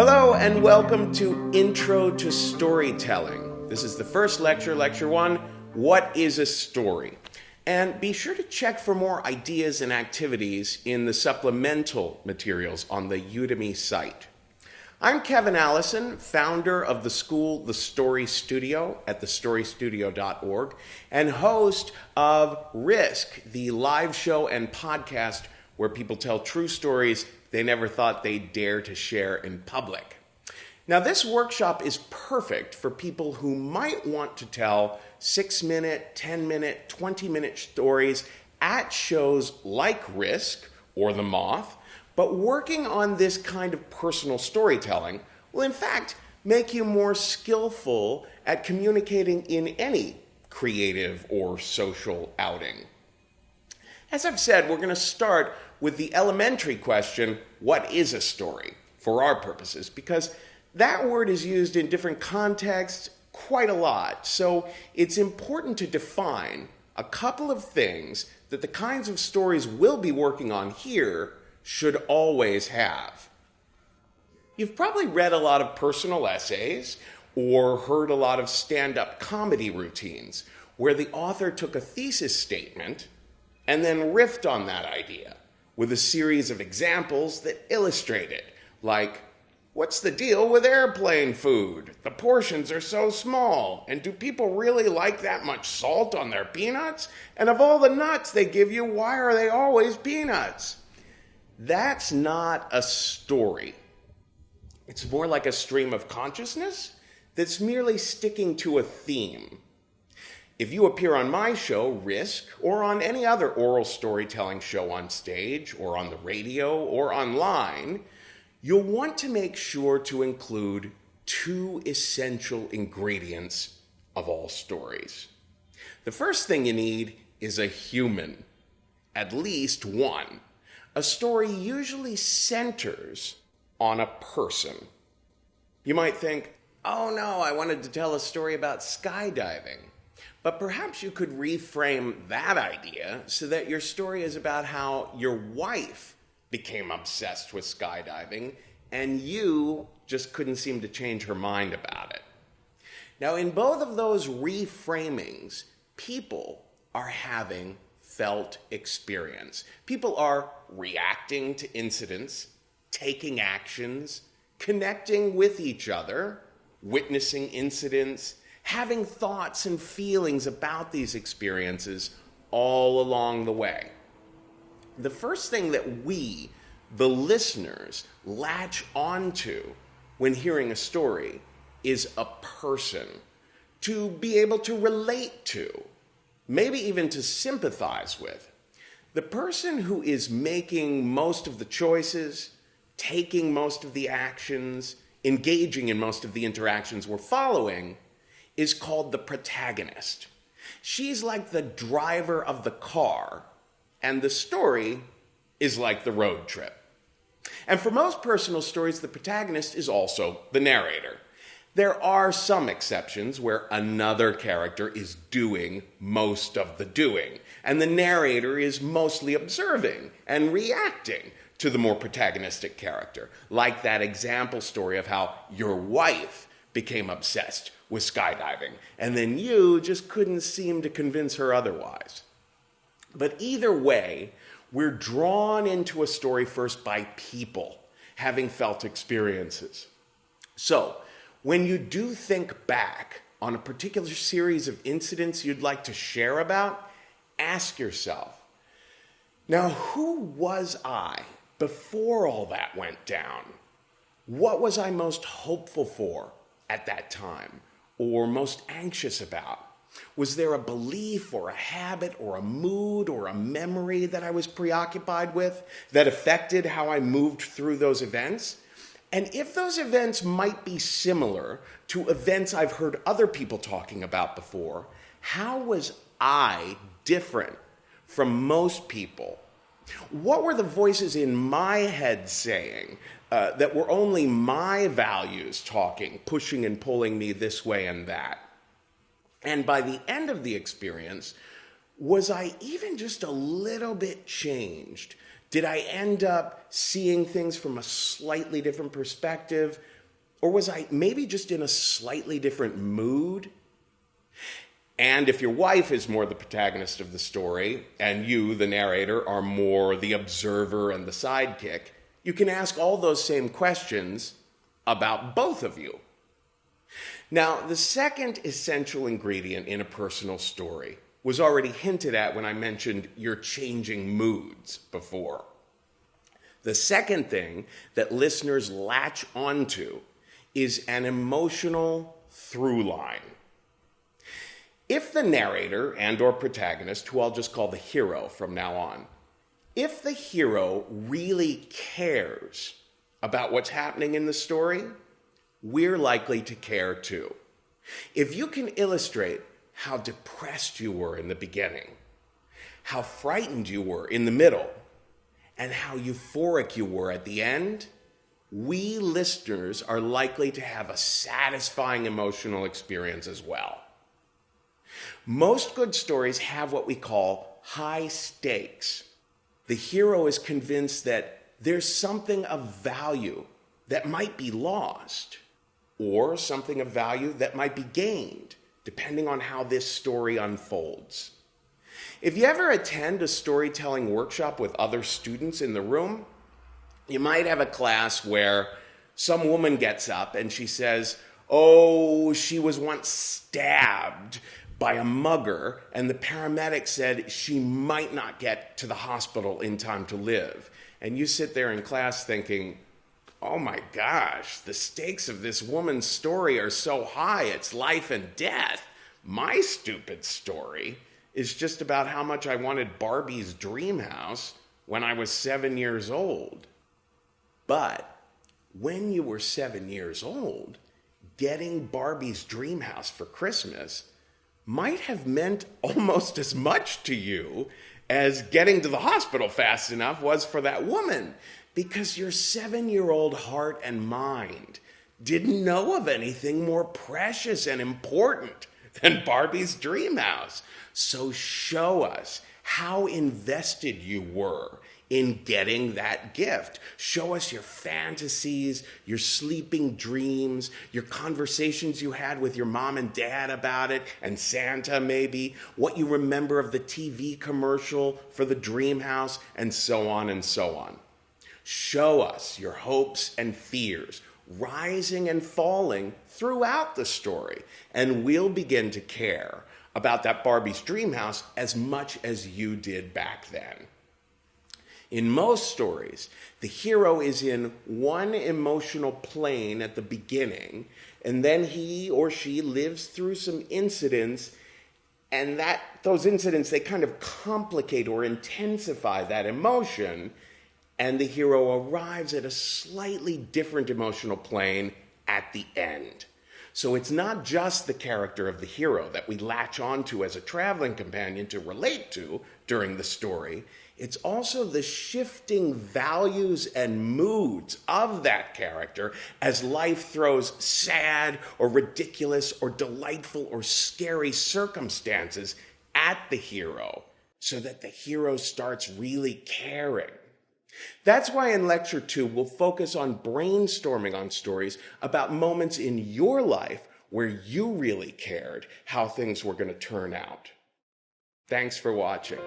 Hello and welcome to Intro to Storytelling. This is the first lecture, Lecture 1, What is a Story? And be sure to check for more ideas and activities in the supplemental materials on the Udemy site. I'm Kevin Allison, founder of the school The Story Studio at thestorystudio.org and host of Risk, the live show and podcast where people tell true stories they never thought they'd dare to share in public. Now, this workshop is perfect for people who might want to tell 6-minute, 10-minute, 20-minute stories at shows like Risk or The Moth, but working on this kind of personal storytelling will in fact make you more skillful at communicating in any creative or social outing. As I've said, we're going to start with the elementary question, what is a story, for our purposes, because that word is used in different contexts quite a lot. So it's important to define a couple of things that the kinds of stories we'll be working on here should always have. You've probably read a lot of personal essays or heard a lot of stand-up comedy routines where the author took a thesis statement and then riffed on that idea with a series of examples that illustrate it, like, what's the deal with airplane food? The portions are so small, and do people really like that much salt on their peanuts? And of all the nuts they give you, why are they always peanuts? That's not a story. It's more like a stream of consciousness that's merely sticking to a theme. If you appear on my show, Risk, or on any other oral storytelling show on stage, or on the radio, or online, you'll want to make sure to include two essential ingredients of all stories. The first thing you need is a human, at least one. A story usually centers on a person. You might think, oh no, I wanted to tell a story about skydiving. But perhaps you could reframe that idea so that your story is about how your wife became obsessed with skydiving and you just couldn't seem to change her mind about it. Now, in both of those reframings, people are having felt experience. People are reacting to incidents, taking actions, connecting with each other, witnessing incidents, having thoughts and feelings about these experiences all along the way. The first thing that we, the listeners, latch onto when hearing a story is a person to be able to relate to, maybe even to sympathize with. The person who is making most of the choices, taking most of the actions, engaging in most of the interactions we're following is called the protagonist. She's like the driver of the car, and the story is like the road trip. And for most personal stories, the protagonist is also the narrator. There are some exceptions where another character is doing most of the doing, and the narrator is mostly observing and reacting to the more protagonistic character, like that example story of how your wife became obsessed with skydiving, and then you just couldn't seem to convince her otherwise. But either way, we're drawn into a story first by people having felt experiences. So, when you do think back on a particular series of incidents you'd like to share about, ask yourself, now who was I before all that went down? What was I most hopeful for at that time, or most anxious about? Was there a belief or a habit or a mood or a memory that I was preoccupied with that affected how I moved through those events? And if those events might be similar to events I've heard other people talking about before, how was I different from most people? What were the voices in my head saying that were only my values talking, pushing and pulling me this way and that? And by the end of the experience, was I even just a little bit changed? Did I end up seeing things from a slightly different perspective? Or was I maybe just in a slightly different mood? And if your wife is more the protagonist of the story, and you, the narrator, are more the observer and the sidekick, you can ask all those same questions about both of you. Now, the second essential ingredient in a personal story was already hinted at when I mentioned your changing moods before. The second thing that listeners latch onto is an emotional through line. If the narrator and/or protagonist, who I'll just call the hero from now on, if the hero really cares about what's happening in the story, we're likely to care too. If you can illustrate how depressed you were in the beginning, how frightened you were in the middle, and how euphoric you were at the end, we listeners are likely to have a satisfying emotional experience as well. Most good stories have what we call high stakes. The hero is convinced that there's something of value that might be lost, or something of value that might be gained, depending on how this story unfolds. If you ever attend a storytelling workshop with other students in the room, you might have a class where some woman gets up and she says, "Oh, she was once stabbed by a mugger, and the paramedic said she might not get to the hospital in time to live." And you sit there in class thinking, "Oh my gosh, the stakes of this woman's story are so high, it's life and death. My stupid story is just about how much I wanted Barbie's dream house when I was 7 years old." But when you were 7 years old, getting Barbie's dream house for Christmas might have meant almost as much to you as getting to the hospital fast enough was for that woman, because your 7-year-old heart and mind didn't know of anything more precious and important than Barbie's dream house. So show us how invested you were in getting that gift. Show us your fantasies, your sleeping dreams, your conversations you had with your mom and dad about it, and Santa maybe, what you remember of the TV commercial for the dream house, and so on and so on. Show us your hopes and fears, rising and falling throughout the story, and we'll begin to care about that Barbie's dream house as much as you did back then. In most stories, the hero is in one emotional plane at the beginning, and then he or she lives through some incidents, and those incidents, they kind of complicate or intensify that emotion, and the hero arrives at a slightly different emotional plane at the end. So it's not just the character of the hero that we latch onto as a traveling companion to relate to during the story. It's also the shifting values and moods of that character as life throws sad or ridiculous or delightful or scary circumstances at the hero, so that the hero starts really caring. That's why in Lecture 2, we'll focus on brainstorming on stories about moments in your life where you really cared how things were going to turn out. Thanks for watching.